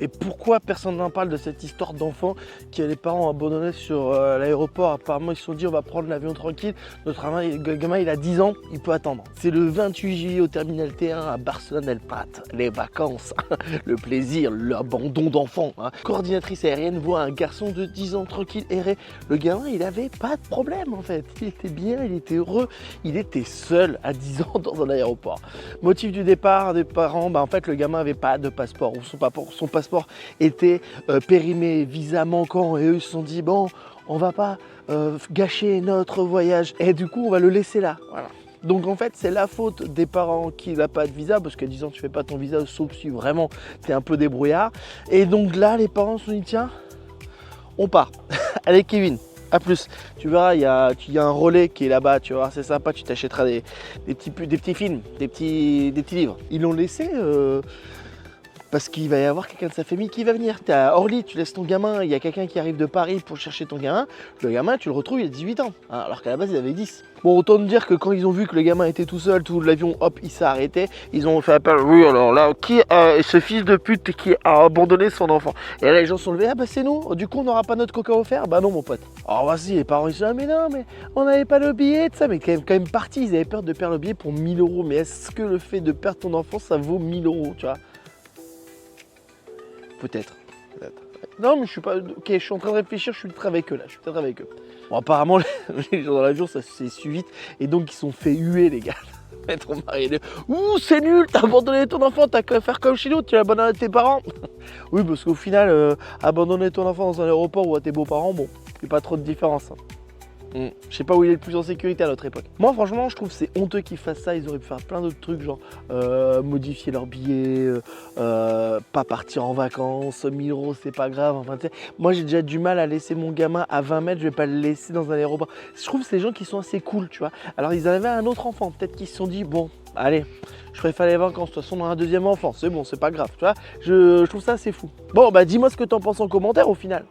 Et pourquoi personne n'en parle de cette histoire d'enfant qui a les parents abandonnés sur l'aéroport? Apparemment, ils se sont dit on va prendre l'avion tranquille. Le gamin, il a 10 ans, il peut attendre. C'est le 28 juillet au terminal T1 à Barcelone El Prat. Les vacances, le plaisir, l'abandon d'enfant. Coordinatrice aérienne voit un garçon de 10 ans tranquille errer. Le gamin, il avait pas de problème en fait. Il était bien, il était heureux. Il était seul à 10 ans dans un aéroport. Motif du départ des parents, en fait, le gamin avait pas de passeport. Ou son passeport était périmé, visa manquant, et eux ils se sont dit bon, on va pas gâcher notre voyage et du coup on va le laisser là. Voilà. Donc en fait c'est la faute des parents qui n'a pas de visa, parce qu'à 10 ans tu fais pas ton visa sauf si vraiment tu es un peu débrouillard. Et donc là les parents se sont dit tiens, on part. Allez Kevin, à plus. Tu verras, il y a un relais qui est là-bas, tu vois, c'est sympa, tu t'achèteras des petits films, des petits livres. Ils l'ont laissé parce qu'il va y avoir quelqu'un de sa famille qui va venir. Tu es à Orly, tu laisses ton gamin, il y a quelqu'un qui arrive de Paris pour chercher ton gamin. Le gamin, tu le retrouves, il a 18 ans, hein, alors qu'à la base, il avait 10. Bon, autant te dire que quand ils ont vu que le gamin était tout seul, tout l'avion, hop, il s'est arrêté. Ils ont fait appel, oui, alors là, qui a ce fils de pute qui a abandonné son enfant? Et là, les gens se sont levés, ah bah c'est nous, du coup, on n'aura pas notre coca offert? Bah non, mon pote. Alors voici, les parents, ils se disent, ah mais non, mais on n'avait pas le billet, de ça, mais quand même parti, ils avaient peur de perdre le billet pour 1000 €. Mais est-ce que le fait de perdre ton enfant, ça vaut 1000 €, tu vois? Peut-être. Non, mais je suis pas. Ok, je suis en train de réfléchir, je suis peut-être avec eux là. Je suis peut-être avec eux. Bon, apparemment, les gens dans l'avion, ça s'est su vite. Et donc, ils sont fait huer, les gars. Être marié. Ouh, c'est nul, t'as abandonné ton enfant, t'as qu'à faire comme chez nous, tu l'abandonnes à tes parents. Oui, parce qu'au final, abandonner ton enfant dans un aéroport ou à tes beaux-parents, bon, il n'y a pas trop de différence. Je sais pas où il est le plus en sécurité à notre époque. Moi franchement je trouve que c'est honteux qu'ils fassent ça. Ils auraient pu faire plein d'autres trucs, genre modifier leur billet, pas partir en vacances, 1000 € c'est pas grave. Enfin, moi j'ai déjà du mal à laisser mon gamin à 20 mètres, je vais pas le laisser dans un aéroport. Je trouve que c'est des gens qui sont assez cool, tu vois. Alors ils en avaient un autre enfant, peut-être qu'ils se sont dit bon allez, je préfère les vacances, de toute façon on a un deuxième enfant, c'est bon, c'est pas grave, tu vois. Je trouve ça assez fou. Bon bah dis-moi ce que t'en penses en commentaire au final.